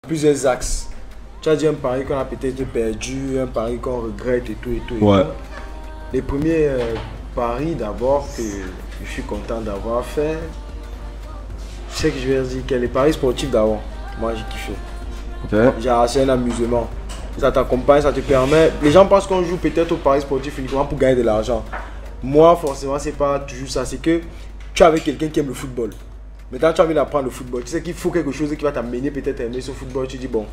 Plusieurs axes. Tu as dit un pari qu'on a peut-être perdu, un pari qu'on regrette et tout et tout. Ouais. Les premiers paris d'abord que je suis content d'avoir fait, je sais que je vais dire que les paris sportifs d'avant, moi j'ai kiffé. Ok. Genre c'est un amusement. Ça t'accompagne, ça te permet. Les gens pensent qu'on joue peut-être au paris sportif uniquement pour gagner de l'argent. Moi forcément c'est pas toujours ça, c'est que tu es avec quelqu'un qui aime le football. Maintenant tu as envie d'apprendre le football, tu sais qu'il faut quelque chose qui va t'amener peut-être à aimer ce football, tu dis bon,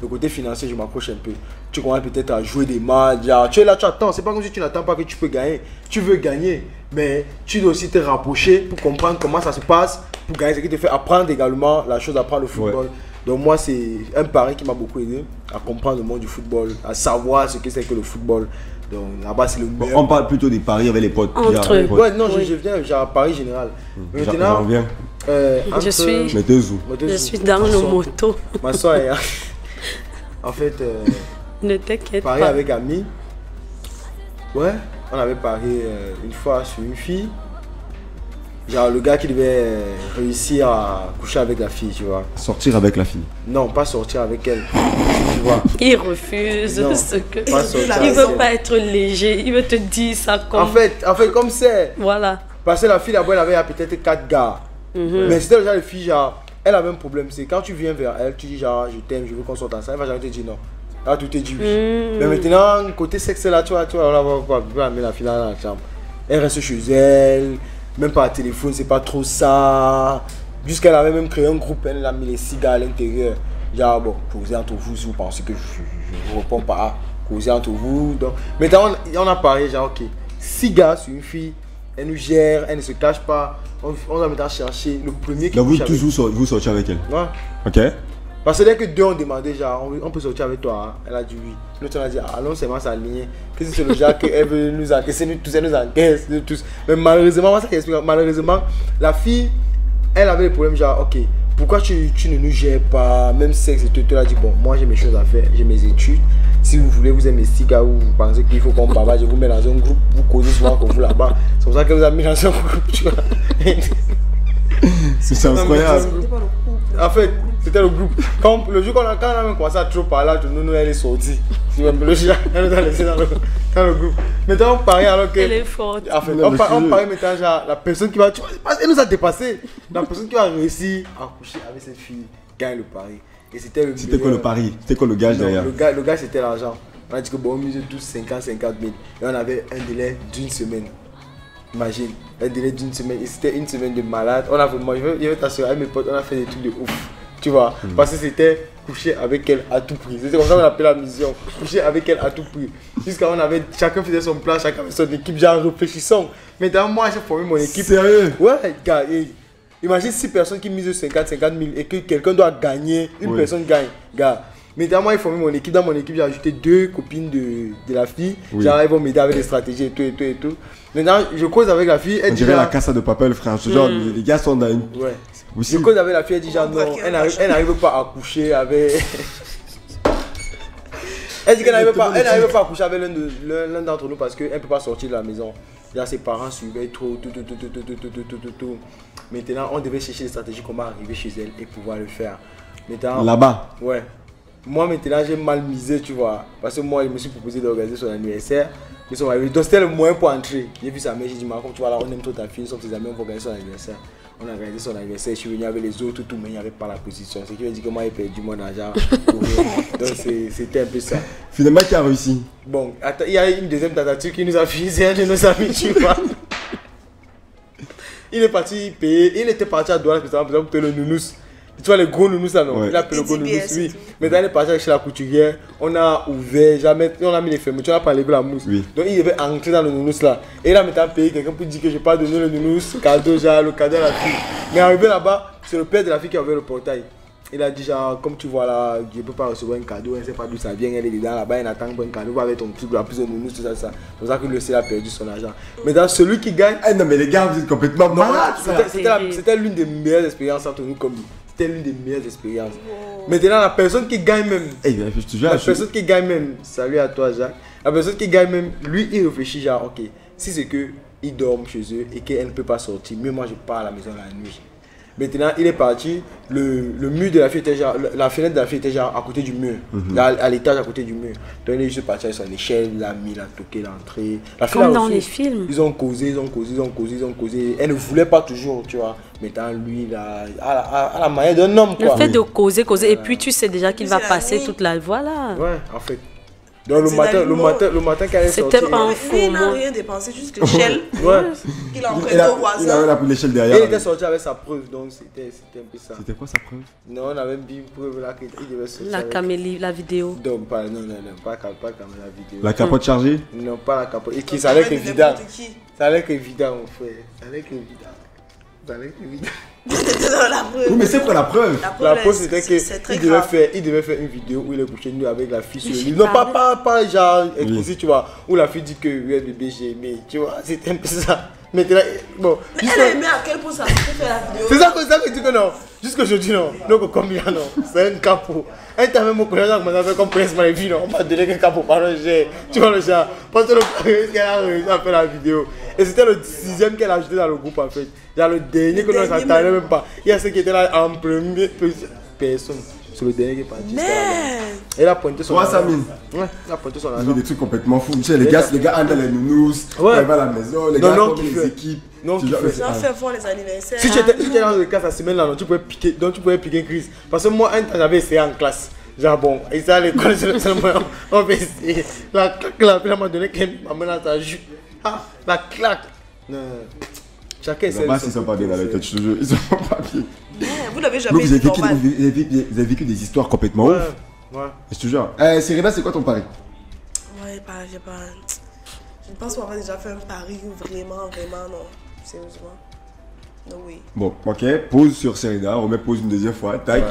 le côté financier je m'accroche un peu. Tu commences peut-être à jouer des matchs, tu es là, tu attends, c'est pas comme si tu n'attends pas que tu peux gagner. Tu veux gagner, mais tu dois aussi te rapprocher pour comprendre comment ça se passe, pour gagner, ce qui te fait apprendre également la chose d'apprendre le football. Ouais. Donc moi c'est un pari qui m'a beaucoup aidé à comprendre le monde du football, à savoir ce que c'est que le football. Donc là-bas c'est le meilleur. On parle plutôt des paris avec les potes. Entre eux. Ouais, non, oui. je viens, j'ai un pari général. Maintenant, viens. Je suis dans le moto. Ma soeur est... En fait, ne t'inquiète pari pas. avec amis. Ouais, on avait parié une fois sur une fille. Genre le gars qui devait réussir à coucher avec la fille, tu vois. Sortir avec la fille? Non, pas sortir avec elle. Tu vois. Il refuse non, ce que... Il veut pas être léger, il veut te dire ça comme... En fait comme c'est... Voilà. Parce que la fille là-bas, elle avait peut-être 4 gars. Mais c'était le genre de fille, genre, elle avait un problème. C'est quand tu viens vers elle, tu dis genre, je t'aime, je veux qu'on sorte ensemble. Elle va jamais te dire non. Là, tout te dit oui. Mais maintenant, côté sexe là, tu vois, on va amener la fille dans la chambre. Elle reste chez elle. Même pas à téléphone, c'est pas trop ça. Jusqu'elle avait même créé un groupe, elle a mis les 6 gars à l'intérieur. Genre, bon, causez entre vous si vous pensez que je ne réponds pas. Causez entre vous. Donc, maintenant, on a parlé, genre, ok, 6 gars sur une fille, elle nous gère, elle ne se cache pas. On va maintenant chercher le premier qui. Donc, vous sortez avec elle? Ouais. Ok. Parce que dès que deux ont demandé, genre, on peut sortir avec toi, hein. Elle a dit oui. L'autre, on a dit, allons seulement s'aligner. Que c'est le genre qu'elle veut nous encaisser, nous tous, elle nous encaisse, nous tous. Mais malheureusement, moi, ça qui explique, malheureusement, la fille, elle avait le problème, genre, ok, pourquoi tu ne nous gères pas, même sexe et tout. Tu as dit, bon, moi j'ai mes choses à faire, j'ai mes études. Si vous voulez, vous êtes mes 6 gars où vous pensez qu'il faut qu'on parle, je vous mets dans un groupe, vous causez souvent comme vous là-bas. C'est pour ça que vous avez mis dans un groupe, tu vois. C'est incroyable. En fait, c'était le groupe. Quand le jour quand on a même commencé à trop parler, nous elle est sortie. Le jour, elle nous a laissé dans le groupe. Maintenant on parie alors que. Elle est forte. En fait, on parie maintenant, genre, la personne qui va. Tu vois, elle nous a dépassé. La personne qui va réussir à coucher avec cette fille gagne le pari. Et c'était le. C'était quoi le pari? C'était quoi le gage derrière? Le gage c'était l'argent. On a dit que bon, on misait tous 50 000. Et on avait un délai d'une semaine. Imagine, un délai d'une semaine, et c'était une semaine de malade. On a vraiment, je vais t'assurer, avec mes potes, on a fait des trucs de ouf, tu vois. Parce que c'était coucher avec elle à tout prix. C'était comme ça qu'on appelait la mission, coucher avec elle à tout prix. Jusqu'à on avait, chacun faisait son plan, chacun faisait son équipe, genre réfléchissant. Maintenant, moi, j'ai formé mon équipe. Sérieux? Ouais, gars, imagine 6 personnes qui misent 50 000 et que quelqu'un doit gagner, une personne gagne, gars. Maintenant, moi, j'ai formé mon équipe. Dans mon équipe, j'ai ajouté 2 copines de la fille. Genre, elles vont m'aider avec des stratégies et tout. Maintenant, je cause avec la fille. Elle on dirait la Casa de Papel, frère. Genre, les gars sont dans une. Ouais. Je cause avec la fille, elle dit genre non, elle n'arrive pas à coucher avec. Elle dit qu'elle n'arrive pas à coucher avec l'un d'entre nous parce qu'elle ne peut pas sortir de la maison. Là, ses parents suivaient trop, tout. Maintenant, on devait chercher des stratégies comment arriver chez elle et pouvoir le faire. Là-bas? Ouais. Moi maintenant j'ai mal misé, tu vois, parce que moi je me suis proposé d'organiser son anniversaire. Ils sont arrivés, donc c'était le moyen pour entrer. J'ai vu sa mère, j'ai dit Malcolm, tu vois là on aime trop ta fille, nous sommes tes amis, on va organiser son anniversaire. On a organisé son anniversaire, je suis venu avec les autres, tout, mais il n'y avait pas la position. Ce qui veut dire que moi j'ai perdu mon argent. Donc c'était un peu ça. Finalement qui a réussi? Bon, il y a une deuxième tentative qui nous a fait, c'est un de nos amis, tu vois. Il est parti payer, il était parti à Douala pour payer le nounous. Tu vois les gros nounous là non, il a pris le gros nounous, oui. Maintenant il est parti chez la couturière, on a ouvert, on a mis les fermetures, on a pas levé la mousse. Oui. Donc il devait entrer dans le nounous là. Et il a maintenant payé quelqu'un pour dire que je n'ai pas donné le nounous, cadeau, genre le cadeau à la fille. Mais arrivé là-bas, c'est le père de la fille qui a ouvert le portail. Il a dit genre, comme tu vois là, je ne peux pas recevoir un cadeau, elle ne sait pas d'où ça vient, elle est dedans là-bas, elle attend pour un cadeau, avec ton truc, la plus de nounous, tout ça. C'est pour ça que le ciel a perdu son argent. Maintenant celui qui gagne... Eh non mais les gars, vous êtes complètement malades. C'était l'une des meilleures expériences entre nous comme c'était l'une des meilleures expériences. Maintenant, la personne qui gagne même, personne qui gagne même, salut à toi Jacques, la personne qui gagne même, lui il réfléchit genre, ok, si c'est que ils dorment chez eux et qu'elle ne peut pas sortir, mieux moi je pars à la maison la nuit. Maintenant, il est parti. Le mur de la fille était genre, la fenêtre de la fille était genre à côté du mur. À l'étage à côté du mur. Donc, il est juste parti avec son échelle, il a mis, il a toqué l'entrée. Comme dans les films. Ils ont causé. Elle ne voulait pas toujours, tu vois. Maintenant, lui, il a la manière d'un homme, quoi. Le fait de causer. Et puis, tu sais déjà qu'il va passer toute la... Voilà. Ouais, en fait. Donc le matin quand elle est sortie, c'était pas un fou. Il n'a rien dépensé, juste l'échelle. Il a emprunté au voisin. Il a pris l'échelle derrière. Il était sorti avec sa preuve, donc c'était un peu ça. C'était quoi sa preuve? Non, on avait mis une preuve là qu'il devait sortir. La camélie, la vidéo. Donc, pas la vidéo. La capote chargée? Non, pas la capote. Et qui ça allait être évident. Ça allait être évident, mon frère. Ça allait être évident. Oui, mais c'est quoi la preuve? La preuve c'était qu'il devait faire une vidéo où il est couché nu avec la fille sur le lit. Non, pas genre exclusif, tu vois, où la fille dit que oui, bébé j'ai aimé, tu vois, c'était un peu ça. Maintenant, bon. Mais elle a aimé à quel point ça peut faire la vidéo? C'est ça que je dis que non. Jusqu'aujourd'hui, non. Donc, combien non? C'est un capot. Un temps même, mon collègue m'a fait comme presse ma vie, non. On m'a donné qu'un capot par le jet. Tu vois le genre. Parce que qu'elle a réussi à faire la vidéo. Et c'était le 6e qu'elle a ajouté dans le groupe en fait. Genre le dernier que nous ne s'attendait même pas. Il y a ceux qui étaient là en première personne. C'est le dernier qui est parti. Elle a pointé son 300 000. Ouais, elle a pointé son argent. Des trucs complètement fous. Tu sais, les gars entrent dans les nounous, ils vont à la maison, les gars font les équipes. Non, tu fais fort les anniversaires. Si tu étais dans le cas cette semaine là, tu pouvais piquer une crise. Parce que moi, un temps, j'avais essayé en classe. Genre bon, et ça à l'école, c'est seulement on va essayer. La claque là, puis elle m'a donné qu'elle m'a mis dans ta jupe. Ah, la claque. Non. Chacun essaie. Là-bas, ils sont pas bien dans la tête, je te jure. Ils sont pas bien. Vous l'avez jamais vu. Vous avez vécu des histoires complètement ouf. Ouais. Je te jure. Serena, c'est quoi ton pari? Ouais, j'ai pas. Je pense qu'on a déjà fait un pari vraiment, non. Sérieusement. Non, oui. Bon, ok. Pause sur Serena. On met pause une deuxième fois. Tac.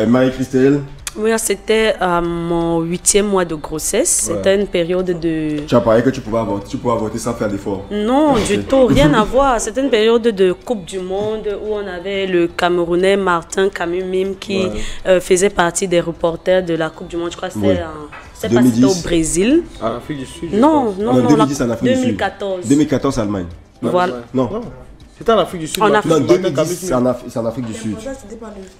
Marie-Christelle. Oui, c'était mon 8e mois de grossesse. Ouais. C'était une période de... Tu as parlé que tu pouvais avorter sans faire d'effort. Non, du tout, rien à voir. C'était une période de Coupe du Monde où on avait le Camerounais Martin Kamumim qui faisait partie des reporters de la Coupe du Monde. Je crois que c'était au Brésil. En Afrique du Sud. Non, 2010 en Afrique du Sud. 2014. 2014 Allemagne. Voilà. Non. C'était en Afrique du Sud. En Afrique. Non, 2010, c'est en Afrique du Sud.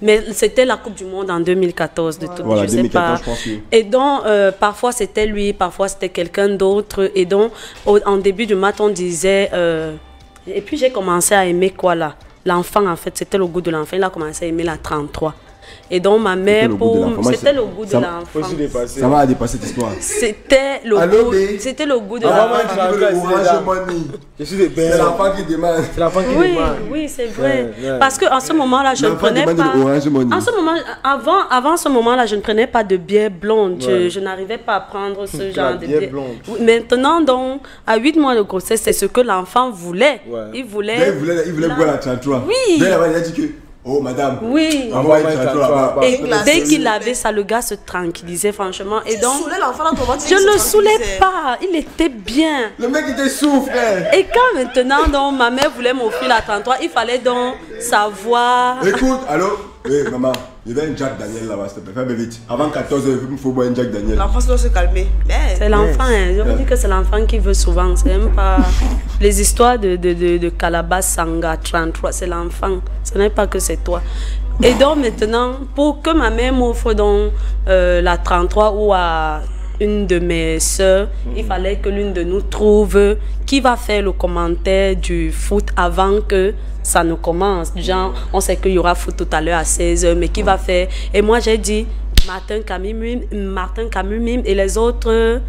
Mais c'était la Coupe du Monde en 2014. De tout, voilà, je 2014, sais pas. je pense. Et donc, parfois c'était lui, parfois c'était quelqu'un d'autre. Et donc, en début du match, on disait... et puis j'ai commencé à aimer quoi là? L'enfant, en fait, c'était le goût de l'enfant. Il a commencé à aimer la 33. Et donc ma mère, c'était le goût de l'enfant. Ça va dépasser cette histoire. C'était le goût de l'enfant. C'est l'enfant qui demande. Oui, c'est vrai. Parce qu'en ce moment-là, je ne prenais pas... En ce moment, avant ce moment-là, je ne prenais pas de bière blonde. Je n'arrivais pas à prendre ce genre de bière blonde. Maintenant, donc, à 8 mois de grossesse, c'est ce que l'enfant voulait. Il voulait boire la 33. Oui. Il a dit que... Oh madame, oui. Et dès qu'il avait ça, le gars se tranquillisait franchement. Et donc, je ne le saoulais pas, il était bien. Le mec était sourd, frère. Et quand maintenant, donc, ma mère voulait m'offrir la 33, il fallait donc savoir. Écoute, allô? Oui, maman, il y avait un Jack Daniel là-bas, s'il te plaît, fais vite. Avant 14h, il faut boire un Jack Daniel. L'enfant doit se calmer. C'est l'enfant, je vous dis que c'est l'enfant qui veut souvent. C'est même pas les histoires de Calabasse Sanga 33, c'est l'enfant. Ce n'est pas que c'est toi. Et donc maintenant, pour que ma mère m'offre donc la 33 ou à une de mes soeurs, il fallait que l'une de nous trouve qui va faire le commentaire du foot avant que ça ne commence. Genre, on sait qu'il y aura foot tout à l'heure à 16h, mais qui va faire? Et moi, j'ai dit Martin Kamumim et les autres,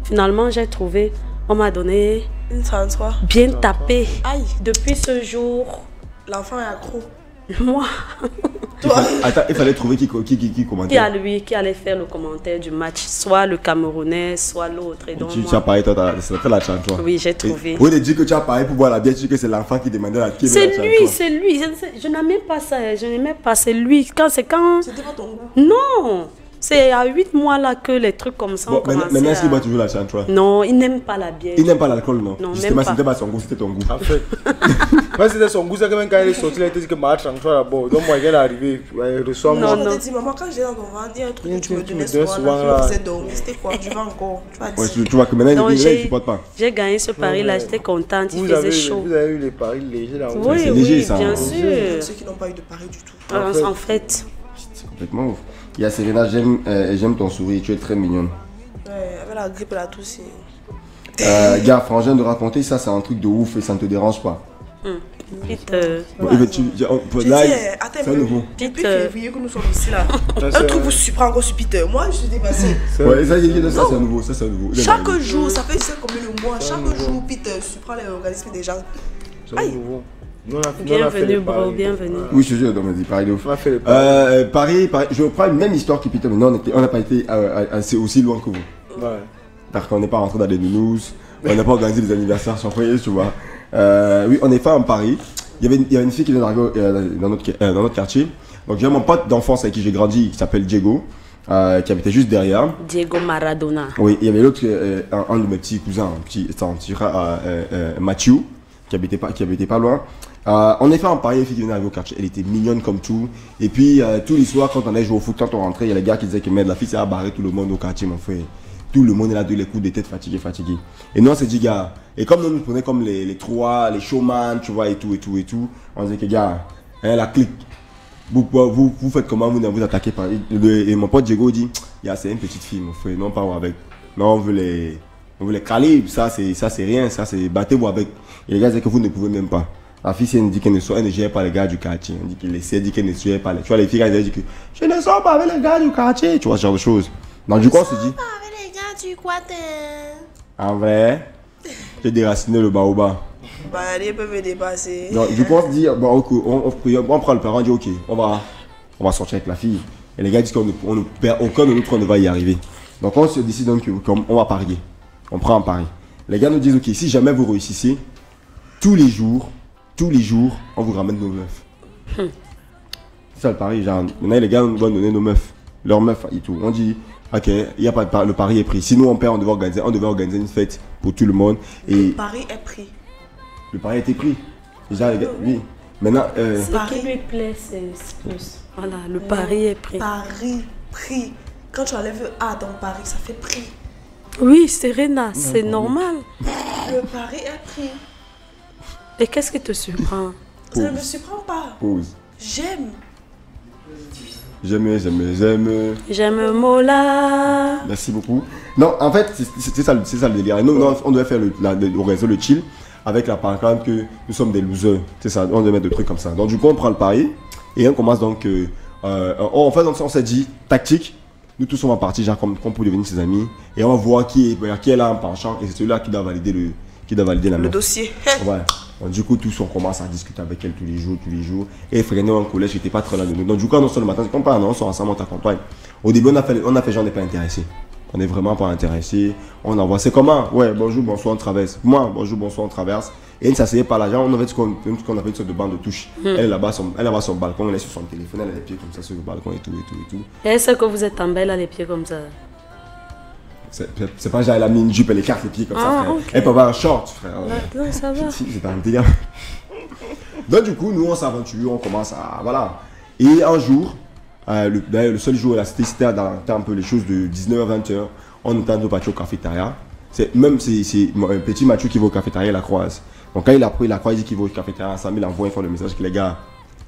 finalement, j'ai trouvé. On m'a donné une 33. Bien tapé. Aïe. Depuis ce jour. L'enfant est accro. Moi. Attends, il fallait trouver qui commentait. Qui allait faire le commentaire du match, soit le Camerounais, soit l'autre. Tu as parlé, c'était la 33. Oui, j'ai trouvé. Vous avez dit que tu as parlé pour boire la bière, tu dis que c'est l'enfant qui demandait la bière. C'est lui. Je n'aimais pas ça, c'est lui. C'était pas ton goût? Non. C'est à 8 mois là que les trucs comme ça ont commencé. Maintenant, est-ce qu'il boit toujours la chantre? Non, il n'aime pas la bière. Il n'aime pas l'alcool, non? Non, justement, même c'était pas. pas son goût, c'était ton goût. En fait, moi c'était son goût, c'est que même quand il est sorti, il a été dit que ma chantre d'abord. Donc moi, il est arrivé, il reçoit Non, moi. non. Je te dis, maman, quand j'étais dans ton ventre, il y a un truc que tu me donnais souvent, souvent, là. là, je me faisais dormir. C'était quoi? Du vent encore. Tu vas Ouais, dire. tu vois que maintenant, Donc, il ne supporte pas. j'ai gagné ce pari-là, mais j'étais contente, il Vous faisait avez, chaud. vous avez eu les paris légers là. Oui, c'est oui, léger, ça, bien hein. sûr. Ceux qui n'ont pas eu de pari du tout. En fait, C'est complètement ouf. Il y a Serena, j'aime ton sourire, tu es très mignonne. Ouais, avec la grippe et la toux, Gars, Frangin de raconter ça, c'est un truc de ouf et ça ne te dérange pas. vite, Bon, Ouais. là, J'ai dit, attends c'est un un peu. nouveau. Depuis Vite, février que nous sommes ici là, Ça, un c'est truc vous surprend encore sur Peter. Moi, je suis dépassée. Ouais, ça, c'est un nouveau, ça, c'est un nouveau. Chaque jour, ça fait combien de mois, chaque jour, Peter surprend les organismes des gens. C'est Aïe. nouveau. Nous, on a fait les bienvenue, bro, paris. bienvenue. Oui, je te jure, on m'a dit pareil de ouf. On a fait les paris. Paris, je prends une même histoire que Peter, mais non, on n'a pas été assez aussi loin que vous. Ouais. Parce qu'on n'est pas rentré dans des nounous, on n'a pas organisé des anniversaires surprises, tu vois. Oui, on est fait en Paris. Il y avait une fille qui vient d'arriver dans notre quartier. Donc j'ai mon pote d'enfance avec qui j'ai grandi, qui s'appelle Diego, qui habitait juste derrière. Diego Maradona. Oui, il y avait l'autre, un de mes petits cousins, un petit frère, Mathieu, qui habitait pas loin. On est fait en Paris, une fille qui venait d'arriver au quartier, elle était mignonne comme tout. Et puis tous les soirs, quand on allait jouer au foot, quand on rentrait, il y a les gars qui disaient que merde, la fille ça a barré tout le monde au quartier, mon frère. Tout le monde est là, de les coups de tête fatigué. Et nous on s'est dit, gars, et comme nous prenait comme les trois, les showman, tu vois, et tout. On disait que, gars, hein, la clique, vous faites comment, vous attaquez par. Et mon pote Diego dit, gars, c'est une petite fille, mon frère, non pas avec. Non, on veut les calibres, ça c'est rien, ça c'est battez-vous avec. Et les gars disaient que vous ne pouvez même pas. La fille, elle dit qu'elle ne gère pas les gars du quartier. Elle dit qu'elle essaie, dit qu'elle ne gère pas les. Tu vois, les filles, elles disent que je ne sors pas avec les gars du quartier. Tu vois, ce genre de choses. Donc, du coup, on se dit. Avec les gars du quartier. En vrai, j'ai déraciné le baobab. Bah, ils peuvent me dépasser. Donc, du coup, on se dit, bon, okay, on prend le parent, on dit, ok, on va sortir avec la fille. Et les gars disent qu'aucun de nous trois ne va y arriver. Donc, on se décide donc qu'on va parier. On prend un pari. Les gars nous disent, ok, si jamais vous réussissez, tous les jours, on vous ramène nos meufs. C'est ça le pari. Genre, maintenant, les gars nous vont donner nos meufs. Leurs meufs et tout. On dit, ok, y a pas de le pari est pris. Si nous on perd, on devait organiser une fête pour tout le monde. Et Le pari est pris. le pari a été pris. Déjà, les gars, oui. Maintenant, Ce qui lui plaît, c'est plus. Voilà, le pari est pris. Pari pris. Quand tu enlèves A dans pari, ça fait prix. Oui, Serena, c'est normal. Le pari est pris. Et qu'est-ce qui te surprend? Ça ne me surprend pas. pause. J'aime. J'aime Mola. Merci beaucoup. Non, en fait, c'est ça le délire. Et nous, on devait faire le réseau, le chill, avec la pancarte que nous sommes des losers. C'est ça, on devait mettre des trucs comme ça. Donc, du coup, on prend le pari et on commence donc. En fait, on s'est dit, tactique, nous tous on va partir, genre, comme pour devenir ses amis. Et on va voir qui est là en penchant. Et c'est celui-là qui doit valider la Le meuf. dossier. Ouais. Donc, du coup, tous on commence à discuter avec elle tous les jours. Et Fréné en collège, j'étais pas très là de nous. Donc, du coup, on sort le matin, c'est comme pas, non, on sort ensemble, on t'accompagne. Au début, on a fait genre, on n'est pas intéressé. On n'est vraiment pas intéressé. On envoie, c'est comment? Ouais, bonjour, bonsoir, on traverse. Moi, bonjour, bonsoir, on traverse. Et elle ne s'asseyait pas là. Genre, on avait ce qu'on appelle une sorte de bande de touche. Elle est là-bas, elle a son balcon, elle est sur son téléphone, elle a les pieds comme ça sur le balcon et tout. Et est-ce que vous êtes en belle à les pieds comme ça? C'est pas genre, elle a mis une jupe, elle écarte les pieds comme ça, frère. Ok. Elle peut avoir un short, frère. Non, ça va. C'est pas un délire. Donc du coup, nous on s'aventure, on commence à... Voilà. Et un jour, le seul jour où c'était un peu les choses de 19h à 20h, on était en parti au cafétéria. C'est un petit Mathieu qui va au cafétéria, il la croise. Donc quand il a pris la croise, il dit qu'il va au cafétéria ensemble, il envoie le message que les gars,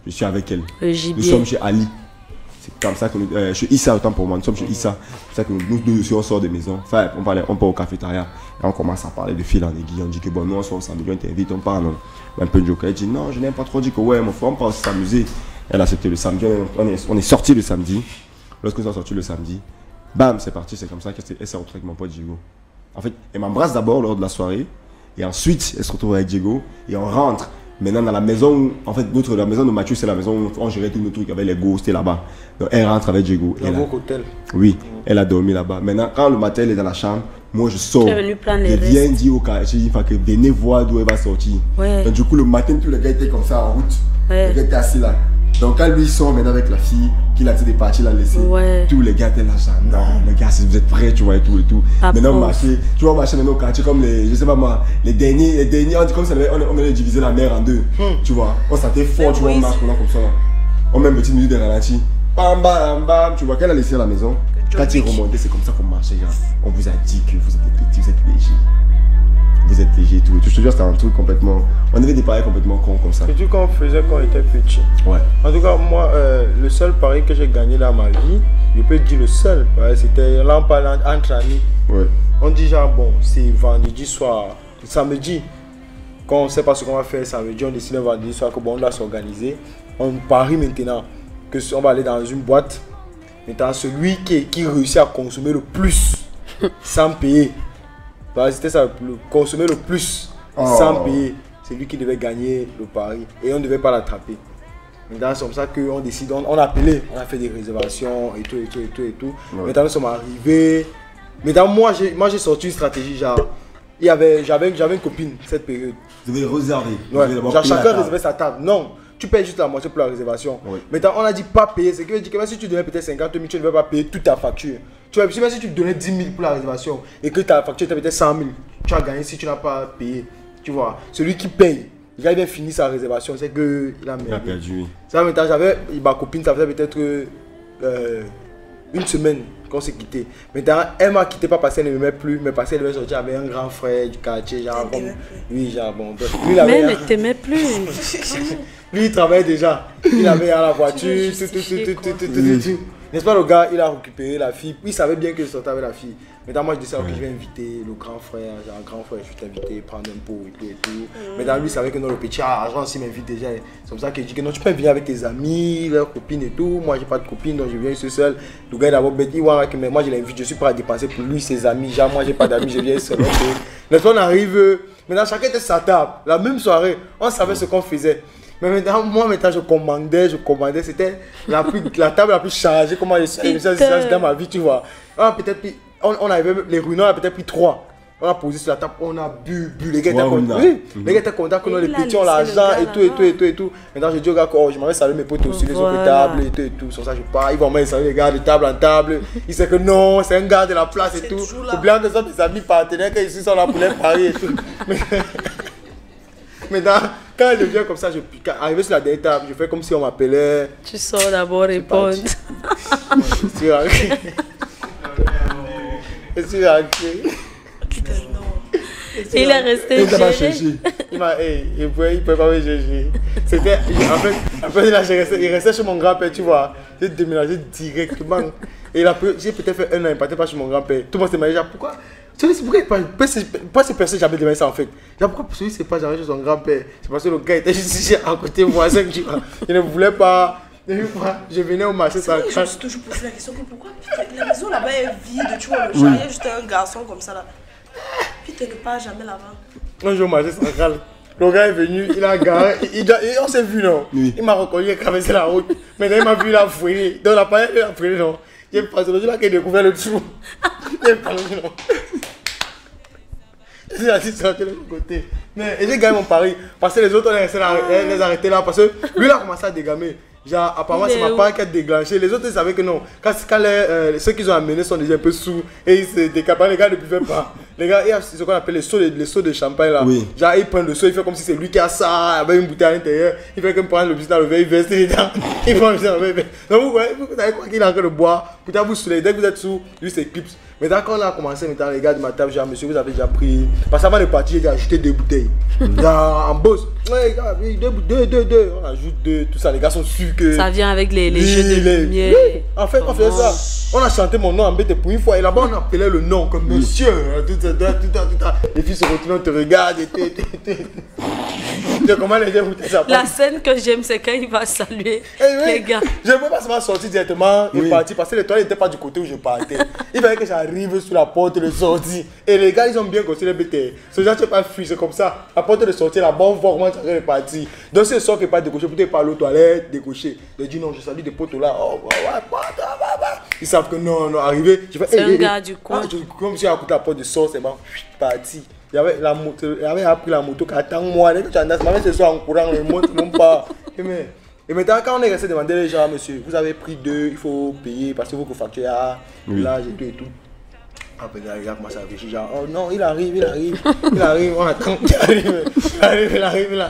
je suis avec elle. Le Nous gibier. sommes chez Ali. C'est comme ça que nous... chez Issa, autant pour moi, nous sommes chez Issa. C'est ça que nous deux aussi, on sort des maisons. Enfin, on part au cafétéria. Et on commence à parler de fil en aiguille. On dit que bon, nous, on sort ensemble, on t'invite, on parle. Un peu de joker. Elle dit non, je n'aime pas trop. dit que ouais, mon frère, on part s'amuser. Elle a accepté le samedi. On est sorti le samedi. Lorsque nous sommes sortis le samedi, bam, c'est parti. C'est comme ça qu'elle s'est retrouvée avec mon pote Diego. En fait, elle m'embrasse d'abord lors de la soirée. Et ensuite, elle se retrouve avec Diego. Et on rentre. Maintenant, dans la maison, en fait, la maison de Mathieu, c'est la maison où on gérait tous nos trucs avec les gosses, c'était là-bas. Donc, elle rentre avec Diego. Hôtel. Oui, elle a dormi là-bas. Maintenant, quand le matin, elle est dans la chambre, moi, je sors. Tu es venu prendre les je viens restes. dire au cas, je dis, que venez voir d'où elle va sortir. Ouais. Donc, du coup, le matin, tous les gars étaient comme ça en route. Ouais. Les gars étaient assis là. Donc, quand lui sort maintenant avec la fille, qu'il a dit des parties, il a laissé. Ouais. Tous les gars étaient là, genre, non, les gars, si vous êtes prêts, tu vois, et tout, et tout. Maintenant, marcher, tu vois, marcher maintenant au quartier comme les, je sais pas moi, les derniers, on dit comme ça, on allait diviser la mer en deux, tu vois. On sentait fort, tu vois, on marche comme ça. On met une petite minute de ralenti. Bam, bam, bam, tu vois, qu'elle a laissé à la maison. Quand il remontait, c'est comme ça qu'on marchait, genre. On vous a dit que vous êtes petits, vous êtes légers. Vous êtes léger et tout. Je te jure, c'était un truc complètement. On avait des paris complètement cons comme ça. C'est tout qu'on faisait quand on était petit. Ouais. En tout cas, moi, le seul pari que j'ai gagné dans ma vie, je peux dire le seul, c'était là, on parle entre amis. Ouais. On dit genre, bon, c'est vendredi soir, samedi. Quand on sait pas ce qu'on va faire samedi, on décide vendredi soir que bon, on doit s'organiser. On parie maintenant que on va aller dans une boîte. Maintenant, celui qui réussit à consommer le plus sans payer. C'était ça, consommer le plus sans payer, c'est lui qui devait gagner le pari et on ne devait pas l'attraper. Maintenant c'est comme ça qu'on décide, on a appelé, on a fait des réservations et tout. Ouais. Maintenant nous sommes arrivés. Maintenant moi j'ai sorti une stratégie, genre j'avais une copine cette période. Vous devez réserver. Ouais. Genre chacun réservait sa table. Non, tu payes juste la moitié pour la réservation. Ouais. Maintenant on a dit pas payer, c'est que veut dire que même si tu donnais peut-être 50 000, tu ne devais pas payer toute ta facture. Tu vois, même si tu donnais 10 000 pour la réservation et que ta facture était peut-être 100 000, tu as gagné si tu n'as pas payé. Tu vois, celui qui paye, il a bien fini sa réservation, c'est qu'il a perdu. Ça, maintenant, j'avais ma copine, ça faisait peut-être une semaine qu'on s'est quitté. Maintenant, elle m'a quitté pas parce qu'elle ne m'aimait plus, mais parce qu'elle devait sortir avec un grand frère du quartier. Genre, bon, oui, genre, bon. Lui, mais elle ne t'aimait plus. Lui, il travaillait déjà. Il avait à la voiture, tout. N'est-ce pas, le gars, il a récupéré la fille. Il savait bien que je sortais avec la fille. Maintenant, moi, je disais, ok, je vais inviter le grand frère. Genre, grand frère, je vais t'inviter, prendre un pot et tout. Maintenant, lui, il savait que non, le petit argent aussi m'invite déjà. C'est comme ça que je dis que non, tu peux venir avec tes amis, leurs copines et tout. Moi, j'ai pas de copine, donc je viens seul. Le gars, d'abord, il voit que moi, je l'invite, je suis prêt à dépenser pour lui, ses amis. Genre, moi, j'ai pas d'amis, je viens seul. N'est-ce pas, on arrive. Maintenant, chacun était sa table. La même soirée, on savait ce qu'on faisait. Mais maintenant, moi, je commandais, c'était la table la plus chargée, comment je suis dans ma vie, tu vois. On avait les ruinants, on a peut-être pris 3. On a posé sur la table, on a bu, les gars étaient contents. Oui, les gars étaient contents que les petits ont l'argent et tout. Maintenant, je dis aux gars que je m'avais salué mes potes aussi, les autres tables et tout. Sur ça, je pars, ils vont me saluer les gars de table en table. Ils savent que non, c'est un gars de la place et tout. Oubliant que ce sont des amis partenaires, qu'ils sont là pour les paris et tout. Maintenant, quand elle devient comme ça, arrivé sur la dernière table, je fais comme si on m'appelait. Tu sors d'abord répondre. Je suis rentré. Il est resté chercher. Il pouvait pas me chercher. C'était, en fait il restait chez mon grand-père, tu vois. J'ai déménagé directement. Et j'ai peut-être fait 1 an, il partait pas chez mon grand-père. Tout le monde s'est dit, pourquoi ces personnes jamais demandé ça en fait. Pourquoi celui c'est pas jamais chez son grand-père? C'est parce que le gars était juste à côté de moi, tu vois. Il ne voulait pas. Je venais au marché sans Je me suis toujours posé la question, pourquoi la maison là-bas est vide, tu vois, le genre, il y a juste un garçon comme ça là. Putain, ne part jamais là-bas. Un jour au marché central, le gars est venu, il a garé, on s'est vu non. Oui. Il m'a reconnu, il a traversé la route. Maintenant il m'a vu, il a fouillé. Donc il a fouillé non. J'ai passé le jour là qu'il a découvert le trou. Il pas le non. J'ai assis sur l'autre côté. Mais j'ai gagné mon pari. Parce que les autres, on les arrêté là. Parce que lui, il a commencé à dégamer. Genre, apparemment, c'est ma pari qui a déclenché. Les autres, ils savaient que non. Quand ceux qu'ils ont amenés sont déjà un peu sous. Et ils se décapaient. Les gars ne buvaient pas. Les gars, il y a ce qu'on appelle les seaux de champagne là. Oui. Genre, ils prennent le seau, il fait comme si c'est lui qui a ça, avec une bouteille à l'intérieur. Il fait comme prendre le business dans le verre, il verse dedans. Il prend le business dans le verre. Donc, vous voyez, vous savez quoi qu'il est en train de boire. Putain, vous soulevez. Dès que vous êtes sous, lui, c'est clips. Maintenant, quand on a commencé, maintenant, les gars de ma table, genre, monsieur, vous avez déjà pris. Parce qu'avant de partir, j'ai déjà ajouté 2 bouteilles. En boss. Ouais, les gars, 2. On ajoute 2, tout ça. Les gars sont sûrs que. Ça vient avec les jeux de lumière. Oui, en fait, on faisait ça. On a chanté mon nom en bête pour une fois. Et là-bas, on appelait le nom comme monsieur. Les filles se retournent, on te regardent et tout. Comment les gens goûtaient ça? La scène que j'aime, c'est quand il va saluer les gars. Je ne peux pas seulement sortir directement et partir parce que les toilettes n'étaient pas du côté où je partais. Il fallait que j'arrive sur la porte de sortie. Et les gars, ils ont bien construit les BT. Ce genre, tu n'es pas fui, c'est comme ça. La porte de sortie, là-bas, on voit comment tu es parti. Donc, si le sort n'est pas décoché, peut-être pas à l'autre toilette, décoché. Je dis non, je salue des potes là. Oh, ils savent que non, arrivé. C'est un gars du coin. Comme si à côté de la porte de sortie, c'est bon, parti. Il avait appris la moto qui attend moi. Dès que tu andas, même ce soir en courant, les motos non pas. Mais Et maintenant, quand on est resté demander les gens, monsieur, vous avez pris 2, il faut payer parce que vous facturez à l'âge et tout et tout. Après, les gars commencent à réfléchir, genre, oh non, il arrive, on attend, il arrive.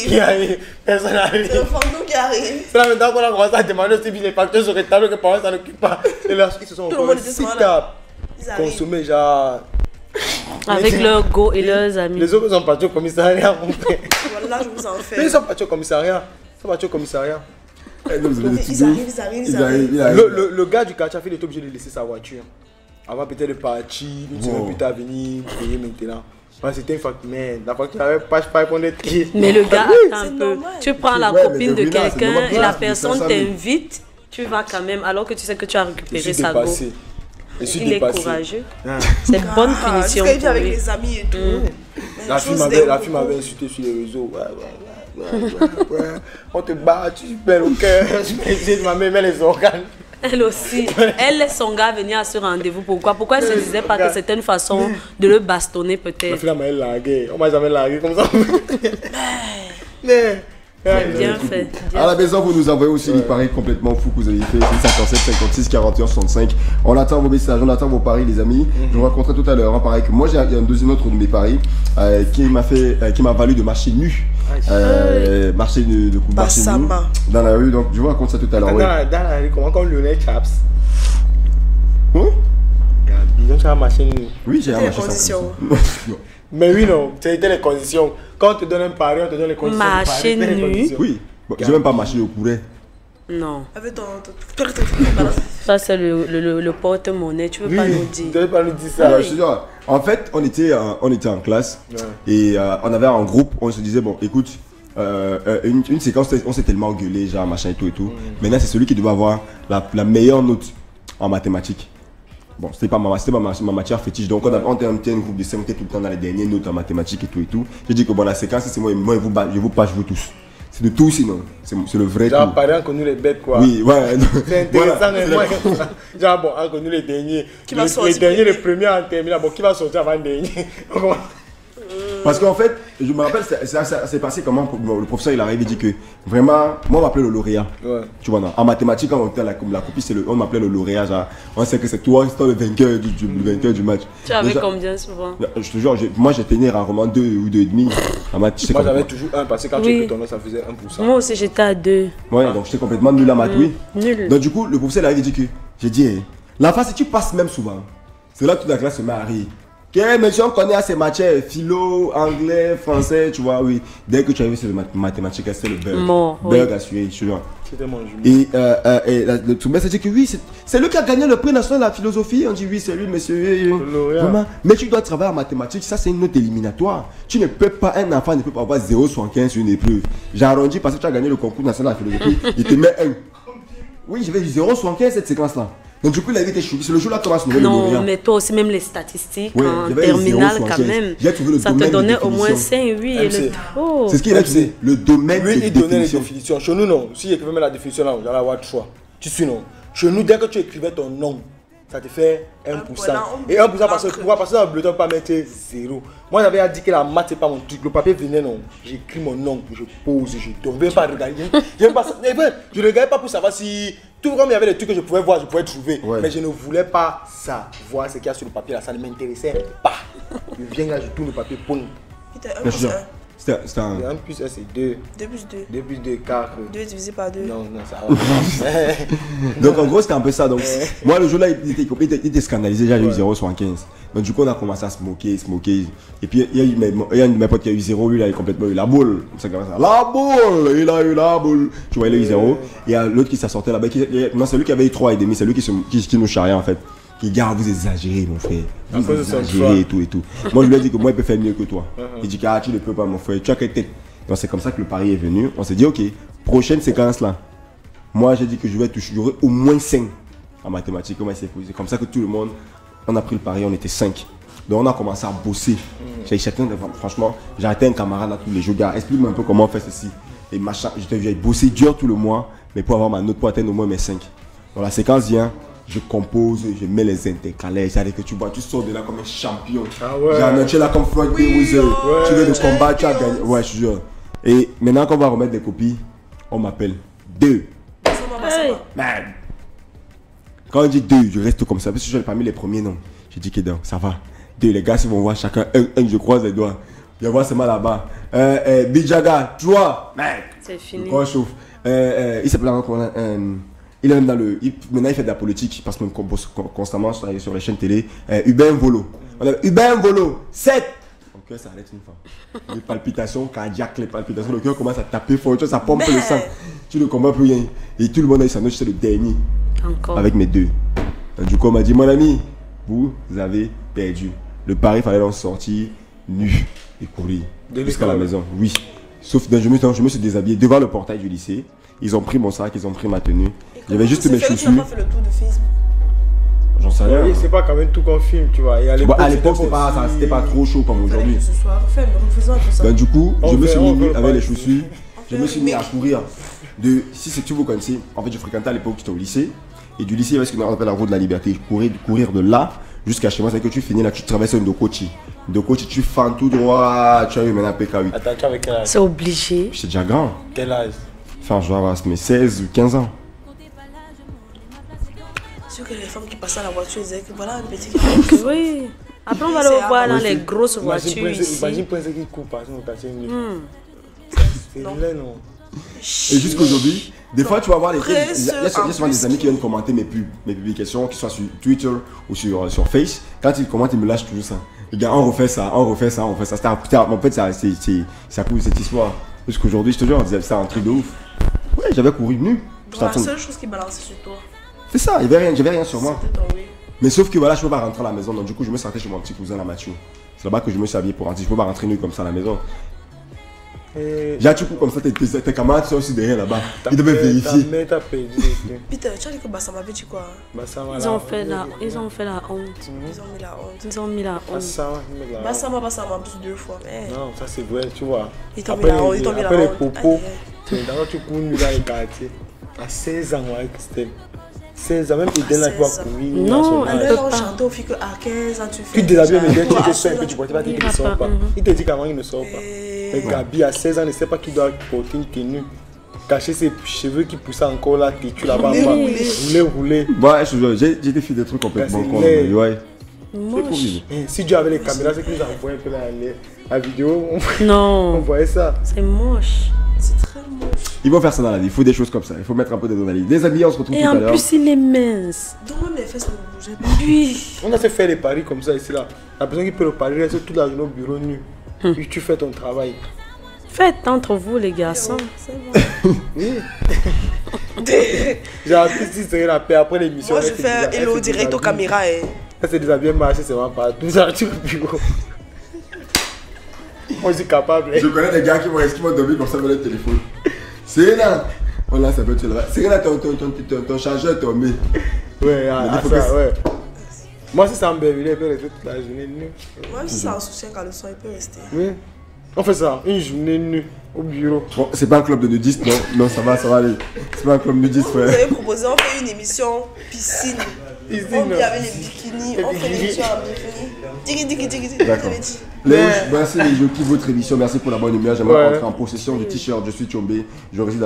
Qui arrive? Personne n'arrive. C'est le fantôme qui arrive. C'est là maintenant qu'on a commencé à demander si les factures seraient tables, que parents s'en occupent pas. Et là, ils se sont encore consommés, genre. Avec leurs go et leurs amis. Les autres sont partis au commissariat, mon frère. Voilà, je vous en fais. Mais ils sont partis au commissariat. Ils arrivent. Le gars du quartier il était obligé de laisser sa voiture. Avant peut-être de partir, une semaine plus tard venir payer maintenant. C'était une facture, mais la facture n'avait pas pour être triste. Mais le gars, attends un peu. normal. Tu prends la copine de quelqu'un et la personne t'invite, tu vas quand même, alors que tu sais que tu as récupéré sa go. Il est courageux. C'est bonne punition. Parce qu'il vit pour avec lui. les amis et tout. La fille m'avait insulté sur les réseaux. Ouais. On te bat, tu perds le cœur. Je vais essayer de m'amener les organes. Elle aussi. Elle laisse son gars venir à ce rendez-vous. Pourquoi elle se disait pas que c'était une façon de le bastonner La peut-être? fille m'a largué. On m'a jamais largué comme ça. Mais. Bien fait. À la maison, vous nous envoyez aussi les paris complètement fous que vous avez fait. 57, 56, 41, 65. On attend vos messages, on attend vos paris, les amis. Je vous raconterai tout à l'heure. Pareil que moi, j'ai un deuxième autre de mes paris qui m'a valu de marcher nu. Marcher nu dans la rue. Donc, je vous raconte ça tout à l'heure. Dans la rue, comment comme Lionel Chaps. Hein? Gabi, donc tu as marché nu. Oui, j'ai marché conditions. Mais oui, non, c'était les conditions. Quand on te donne un pari, on te donne les conditions. Marcher nu. Oui, bon, j'ai même pas marché, je courais. Non. Avec ton. Ça, c'est le porte-monnaie. Tu veux pas nous dire? Tu veux pas nous dire ça? Je te dis, en fait, on était en classe et on avait un groupe, on se disait, bon, écoute, une séquence, on s'est tellement engueulé, genre machin et tout. Maintenant, c'est celui qui devait avoir la meilleure note en mathématiques. Bon, c'était pas ma matière fétiche, donc on était un groupe de 5, on était tout le temps dans les dernières notes en mathématiques et tout. J'ai dit que bon, la séquence, c'est moi et vous, je vous passe vous tous. C'est de tout sinon, c'est le vrai genre, tout. pareil, on connaît les bêtes quoi. Oui, ouais. C'est intéressant, mais moi, genre, bon, on connaît les derniers. Les derniers, les premiers en terminale, bon, qui va sortir avant le dernier? Parce qu'en fait, je me rappelle, ça s'est passé comment le professeur il arrive et dit que vraiment, moi on m'appelait le lauréat. Ouais. Tu vois, non, en mathématiques, quand on était la copie, on m'appelait le lauréat. Genre, on sait que c'est toi, le vainqueur du match. Tu avais combien souvent? Je te jure, moi j'ai tenu rarement 2 ou 2,5 en maths. Moi j'avais toujours 1 parce que quand tu étais ton nom, ça faisait 1%. Moi aussi j'étais à 2. Ouais, donc j'étais complètement nul en maths, oui. Nul. Donc du coup, le professeur il arrive et dit que, j'ai dit, l'enfant, si tu passes même souvent, c'est là que toute la classe se met à rire. Monsieur, on connaît assez matières, philo, anglais, français, tu vois, oui. Dès que tu arrives sur les mathématiques, c'est le bug. Bug assuré, tu vois. C'était mon jumeau. Et le Toumba s'est dit que oui, c'est lui qui a gagné le prix national de la philosophie. On dit oui, c'est lui, monsieur. Vraiment. Mais tu dois travailler en mathématiques, ça c'est une note éliminatoire. Tu ne peux pas, un enfant ne peut pas avoir 0,75 sur une épreuve. J'ai arrondi parce que tu as gagné le concours national de la philosophie, il te met 1. Oui, je vais dire 0,75 cette séquence-là. Donc du coup, il a été choqué. C'est le jour-là que Thomas Noël. Non, mais toi aussi, même les statistiques en terminale, quand même, ça te donnait au moins 5, 8 et le taux. C'est ce qu'il a dit, le domaine de définition. Il donnait les définitions. Chez nous, non. Si il écrivait la définition, là, j'allais avoir le choix. Tu suis, non. Chez nous, dès que tu écrivais ton nom, ça te fait 1%. Et 1% parce que dans le bulletin, pas mettre 0. Moi, j'avais dit que la maths, c'est pas mon truc. Le papier venait, non. J'écris mon nom, je pose, je donne. Je ne vais pas regarder. Je ne regardais pas pour savoir si. Tout comme il y avait des trucs que je pouvais voir, je pouvais trouver. Ouais. Mais je ne voulais pas savoir ce qu'il y a sur le papier là. Ça ne m'intéressait pas. Je viens là, je tourne le papier, boum. C'était un. 1 plus 1, c'est 2. 2 plus 2. 2 plus 2, 4. 2 divisé par 2. Non, ça va. Donc en gros, c'était un peu ça. Donc, moi, le jour-là, il était scandalisé. J'ai eu 0,75. Donc du coup, on a commencé à se moquer. Et puis, il y a un de mes potes qui a eu 0. Lui, il a complètement eu la boule. Ça, la boule. Il a eu la boule. Tu vois, il a eu 0. Et il y a l'autre qui s'est sorti là-bas. Non, c'est lui qui avait eu 3,5. C'est lui qui nous charriait en fait. Qui garde, vous exagérez mon frère. Vous exagérez et tout. Moi je lui ai dit que moi il peut faire mieux que toi. Il dit que tu ne peux pas mon frère. Tu as quelle tête? Donc c'est comme ça que le pari est venu. On s'est dit ok, prochaine séquence là. Moi j'ai dit que j'aurai au moins 5 en mathématiques. Comment c'est posé? Comme ça que tout le monde, on a pris le pari, on était 5. Donc on a commencé à bosser. Franchement, j'ai arrêté un camarade là tous les jours. Gars, explique-moi un peu comment on fait ceci. Et machin, j'ai bossé dur tout le mois, mais pour avoir ma note pour atteindre au moins mes 5. Donc la séquence vient. Je compose, je mets les intercalaires, c'est-à-dire que tu vois, tu sors de là comme un champion. Ah ouais. Tu es là comme Floyd Mayweather, tu veux le combat, tu as gagné. Ouais, je te jure. Et maintenant qu'on va remettre des copies, on m'appelle. 2. Hey. Man. Quand on dit 2, je reste comme ça. Parce que je suis parmi les premiers noms. J'ai dit que non, ça va. 2, les gars, ils vont voir chacun un, je croise les doigts. Je vois seulement là-bas. Bijaga, 3. Man. C'est fini. Quand on chauffe. Il s'appelle encore. Il est même dans le. Maintenant, il fait de la politique parce qu'on compose constamment sur les chaînes télé. Hubert Volo. On a Hubert Volo, 7. Mon cœur s'arrête une fois. Les palpitations cardiaques, les palpitations, le cœur commence à taper fort, ça pompe le sang. Tu ne comprends plus rien. Et tout le monde a eu sa note, c'est le dernier. Encore. Avec mes 2. Du coup, on m'a dit, mon ami, vous avez perdu. Le pari, il fallait donc sortir nu et courir jusqu'à la maison. Oui. Sauf que je me suis déshabillé devant le portail du lycée. Ils ont pris mon sac, ils ont pris ma tenue. J'avais juste mes chaussures. Tu n'as pas fait le tour de Facebook. J'en sais rien. Oui, c'est pas quand même tout qu'on filme, tu vois. Et à l'époque, c'était pas trop chaud comme aujourd'hui. Ce soir, faisons un peu ça. Du coup, je me suis mis on avec les fait- chaussures. Je me suis mis à courir. Si c'est que vous connaissez, en fait, je fréquentais à l'époque, j'étais au lycée. Et du lycée, il y avait ce qu'on appelle la route de la liberté. Courir de là jusqu'à chez moi, c'est que tu finis là, tu traverses un Ndokochi. Ndokochi, tu fends tout droit, tu as eu maintenant PK8. Attends, tu as avec quel âge? C'est obligé. J'étais déjà grand. Quel âge? Enfin, je dois avoir mes 16 ou 15 ans. C'est sûr que les femmes qui passaient à la voiture disaient que voilà un petit Oui. Après, on va le voir dans les grosses voitures ici. Imagine Prince qui court par son quartier. C'est laid, non? Et jusqu'aujourd'hui, des fois tu vas voir les trucs. Il y a souvent des plus amis qui viennent commenter mes publications, qu'ils soient sur Twitter ou sur Face. Quand ils commentent, ils me lâchent toujours ça. Les gars, on refait ça, on refait ça, on refait ça. En fait, ça coule cette histoire. Jusqu'aujourd'hui, je te jure, on disait ça un truc de ouf. Ouais, j'avais couru nu. La seule chose qui balançait sur toi. C'est ça, j'avais rien sur moi. C'était ton oui. Mais sauf que voilà, je peux pas rentrer à la maison. Donc du coup, je me sortais chez mon petit cousin, la Mathieu. C'est là-bas que je me suis habillé pour rentrer. Je peux pas rentrer nu comme ça à la maison. J'ai un coup comme ça, tes camarades sont aussi derrière là-bas. Ils devaient vérifier. Ta mère t'a perdu. Peter, tu as dit que Bassam avait dit quoi? Ils ont fait la honte. Ils ont mis la honte. Ils ont mis la honte. Bassam plus 2 fois. Mais Non, ça c'est vrai, tu vois. ils t'ont mis la honte. Ils t'ont mis la Après les honte. propos, d'abord tu cours nu dans les quartiers. À 16 ans, ouais, Christelle. 16 ans, même Eden là, tu vas 16 ans. courir. Non, à son elle âge. peut Alors, on pas. chantait au fil que à 15 ans, tu fais. Tu déshabilles, mais déjà- dès que tu Ah, te sens un peu, ça, tu ne pas Il qu'il va ne sort pas, pas. Il te dit qu'avant il ne sort pas. Et Gabi à 16 ans ne sait pas qu'il doit porter une tenue. Cacher ses cheveux qui poussent encore là, tu là-bas. Rouler. Ouais, je te jure, j'ai été fait des trucs complètement C'est cons. laid. Mais ouais. Moche. Si Dieu avait les caméras, c'est qu'ils envoyaient un peu la vidéo. On Non, voyait ça. c'est moche. C'est très moche. Ils vont faire ça dans la vie, il faut des choses comme ça, il faut mettre un peu d'adrénaline. Des amis, on se retrouve Et tout à en l'heure. plus, il est mince. Donc, même les fesses ne bougeaient pas. Oui. On a fait faire des paris comme ça ici là. La personne qui peut le parier reste toute la journée au bureau nu. Puis tu fais ton travail. Faites entre vous, les garçons. C'est bon. Oui. J'ai appris si c'est la paix après l'émission. Moi, je elle s'est fais un déshabillée, hello elle s'est direct aux déshabillée. caméras. Elle s'est déshabillée, marcher, c'est vraiment pas tout ça, tu au bureau. Moi, je suis capable. Je connais des gars qui vont dormir comme ça avec le téléphone. C'est là. On l'a, ça peut être là. C'est là ton chargeur est tombé. Ouais, il faut ça, que- ouais. Moi, si ça me béville, elle peut rester toute la journée nue. Même si c'est un soutien quand le son, il peut rester. Oui. On fait ça, une journée nue au bureau. Bon, c'est pas un club de nudistes, non. Non, ça va aller. C'est pas un club nudiste, Vous frère. avez proposé, on fait une émission piscine. Piscine. On vit avec les bikinis, on fait l'émission en bikini. Digi. Vous D'accord. avez dit. Merci les jeux qui votre émission, merci pour la bonne humeur. J'aimerais Ouais. entrer en possession du t-shirt. Je suis Tchombé. Je réside